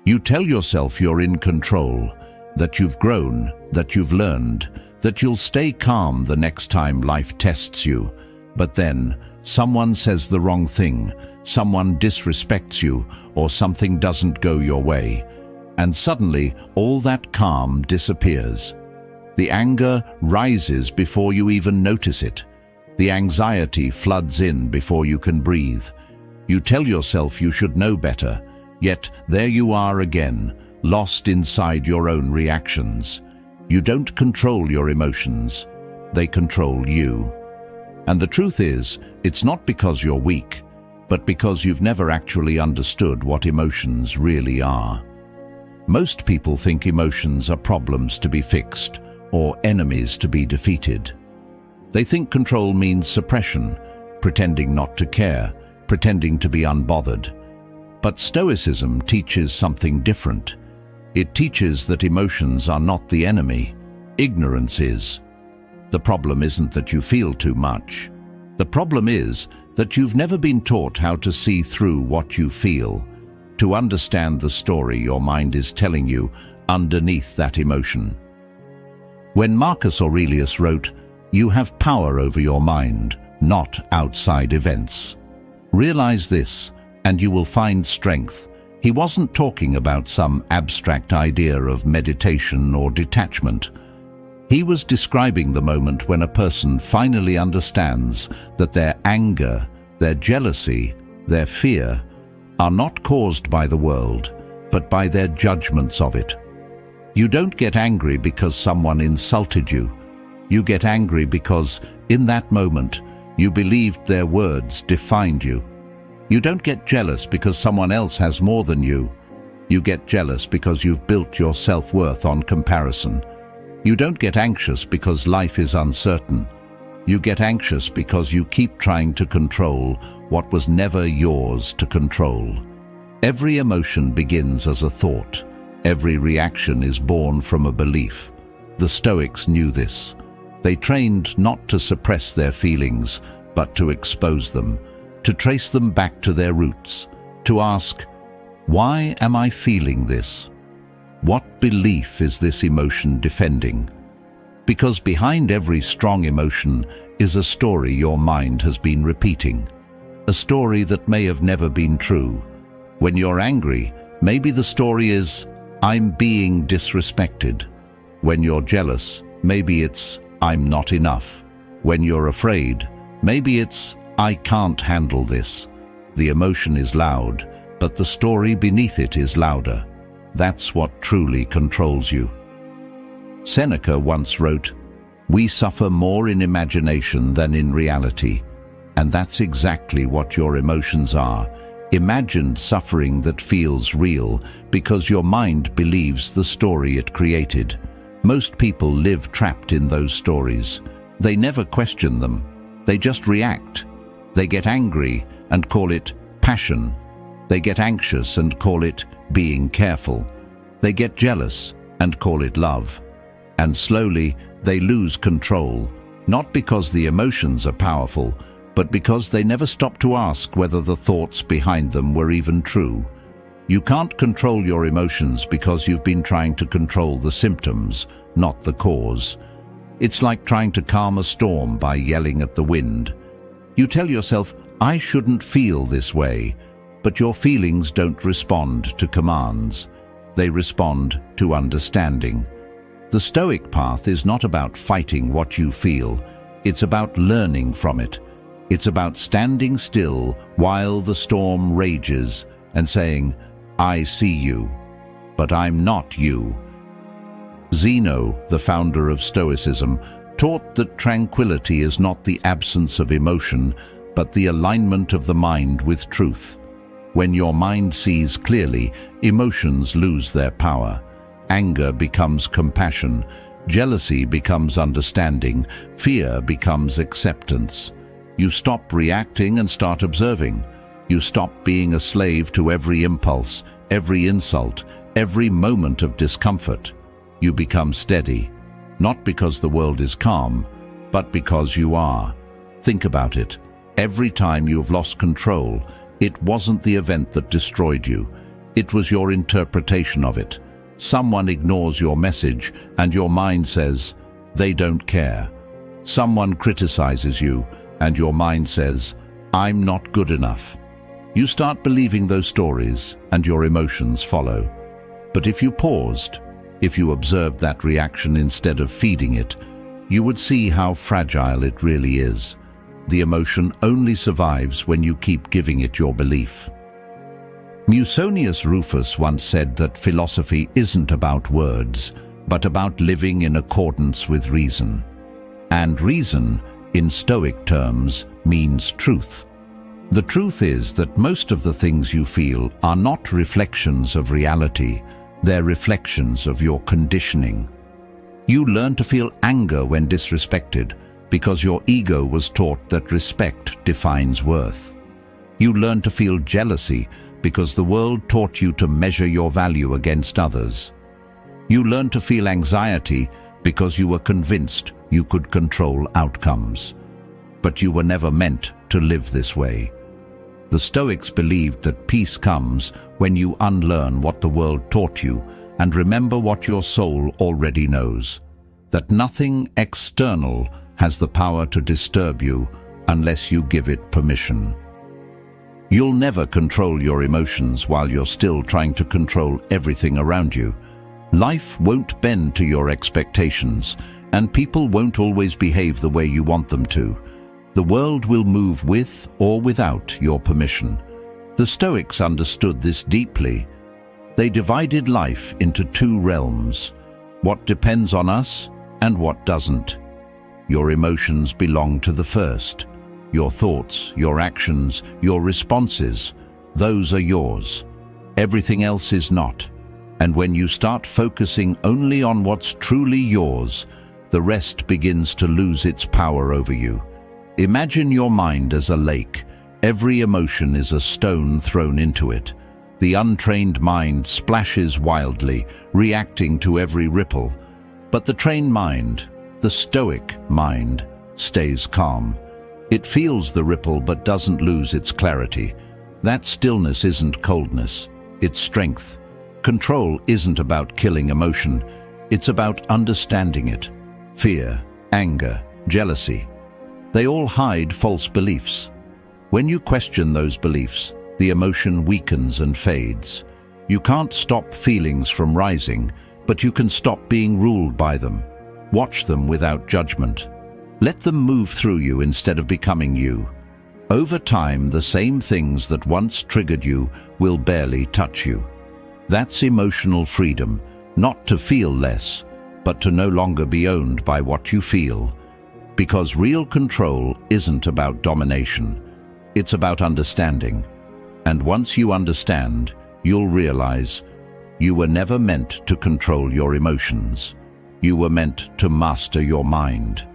You tell yourself you're in control, that you've grown, that you've learned, that you'll stay calm the next time life tests you. But then, someone says the wrong thing, someone disrespects you, or something doesn't go your way. And suddenly, all that calm disappears. The anger rises before you even notice it. The anxiety floods in before you can breathe. You tell yourself you should know better, yet there you are again, lost inside your own reactions. You don't control your emotions, they control you. And the truth is, it's not because you're weak, but because you've never actually understood what emotions really are. Most people think emotions are problems to be fixed, or enemies to be defeated. They think control means suppression, pretending not to care, pretending to be unbothered. But Stoicism teaches something different. It teaches that emotions are not the enemy, ignorance is. The problem isn't that you feel too much. The problem is that you've never been taught how to see through what you feel, to understand the story your mind is telling you underneath that emotion. When Marcus Aurelius wrote, "You have power over your mind, not outside events. Realize this, and you will find strength," he wasn't talking about some abstract idea of meditation or detachment. He was describing the moment when a person finally understands that their anger, their jealousy, their fear are not caused by the world, but by their judgments of it. You don't get angry because someone insulted you. You get angry because, in that moment, you believed their words defined you. You don't get jealous because someone else has more than you. You get jealous because you've built your self-worth on comparison. You don't get anxious because life is uncertain. You get anxious because you keep trying to control what was never yours to control. Every emotion begins as a thought. Every reaction is born from a belief. The Stoics knew this. They trained not to suppress their feelings, but to expose them, to trace them back to their roots, to ask, why am I feeling this? What belief is this emotion defending? Because behind every strong emotion is a story your mind has been repeating, a story that may have never been true. When you're angry, maybe the story is, I'm being disrespected. When you're jealous, maybe it's, I'm not enough. When you're afraid, maybe it's, I can't handle this. The emotion is loud, but the story beneath it is louder. That's what truly controls you. Seneca once wrote, "We suffer more in imagination than in reality." And that's exactly what your emotions are. Imagined suffering that feels real because your mind believes the story it created. Most people live trapped in those stories. They never question them. They just react. They get angry and call it passion. They get anxious and call it being careful. They get jealous and call it love. And slowly they lose control, not because the emotions are powerful, but because they never stop to ask whether the thoughts behind them were even true. You can't control your emotions because you've been trying to control the symptoms, not the cause. It's like trying to calm a storm by yelling at the wind. You tell yourself, I shouldn't feel this way, but your feelings don't respond to commands. They respond to understanding. The Stoic path is not about fighting what you feel. It's about learning from it. It's about standing still while the storm rages and saying, I see you, but I'm not you. Zeno, the founder of Stoicism, taught that tranquility is not the absence of emotion, but the alignment of the mind with truth. When your mind sees clearly, emotions lose their power. Anger becomes compassion, jealousy becomes understanding, fear becomes acceptance. You stop reacting and start observing. You stop being a slave to every impulse, every insult, every moment of discomfort. You become steady, not because the world is calm, but because you are. Think about it. Every time you've lost control, it wasn't the event that destroyed you. It was your interpretation of it. Someone ignores your message and your mind says, they don't care. Someone criticizes you and your mind says, I'm not good enough. You start believing those stories and your emotions follow. But if you paused, if you observed that reaction instead of feeding it, you would see how fragile it really is. The emotion only survives when you keep giving it your belief. Musonius Rufus once said that philosophy isn't about words, but about living in accordance with reason. And reason, in Stoic terms, means truth. The truth is that most of the things you feel are not reflections of reality, they're reflections of your conditioning. You learn to feel anger when disrespected because your ego was taught that respect defines worth. You learn to feel jealousy because the world taught you to measure your value against others. You learn to feel anxiety because you were convinced you could control outcomes. But you were never meant to live this way. The Stoics believed that peace comes when you unlearn what the world taught you and remember what your soul already knows, that nothing external has the power to disturb you unless you give it permission. You'll never control your emotions while you're still trying to control everything around you. Life won't bend to your expectations, and people won't always behave the way you want them to. The world will move with or without your permission. The Stoics understood this deeply. They divided life into two realms: what depends on us and what doesn't. Your emotions belong to the first. Your thoughts, your actions, your responses, those are yours. Everything else is not. And when you start focusing only on what's truly yours, the rest begins to lose its power over you. Imagine your mind as a lake. Every emotion is a stone thrown into it. The untrained mind splashes wildly, reacting to every ripple. But the trained mind, the Stoic mind, stays calm. It feels the ripple but doesn't lose its clarity. That stillness isn't coldness, it's strength. Control isn't about killing emotion, it's about understanding it. Fear, anger, jealousy, they all hide false beliefs. When you question those beliefs, the emotion weakens and fades. You can't stop feelings from rising, but you can stop being ruled by them. Watch them without judgment. Let them move through you instead of becoming you. Over time, the same things that once triggered you will barely touch you. That's emotional freedom, not to feel less, but to no longer be owned by what you feel. Because real control isn't about domination, it's about understanding. And once you understand, you'll realize you were never meant to control your emotions. You were meant to master your mind.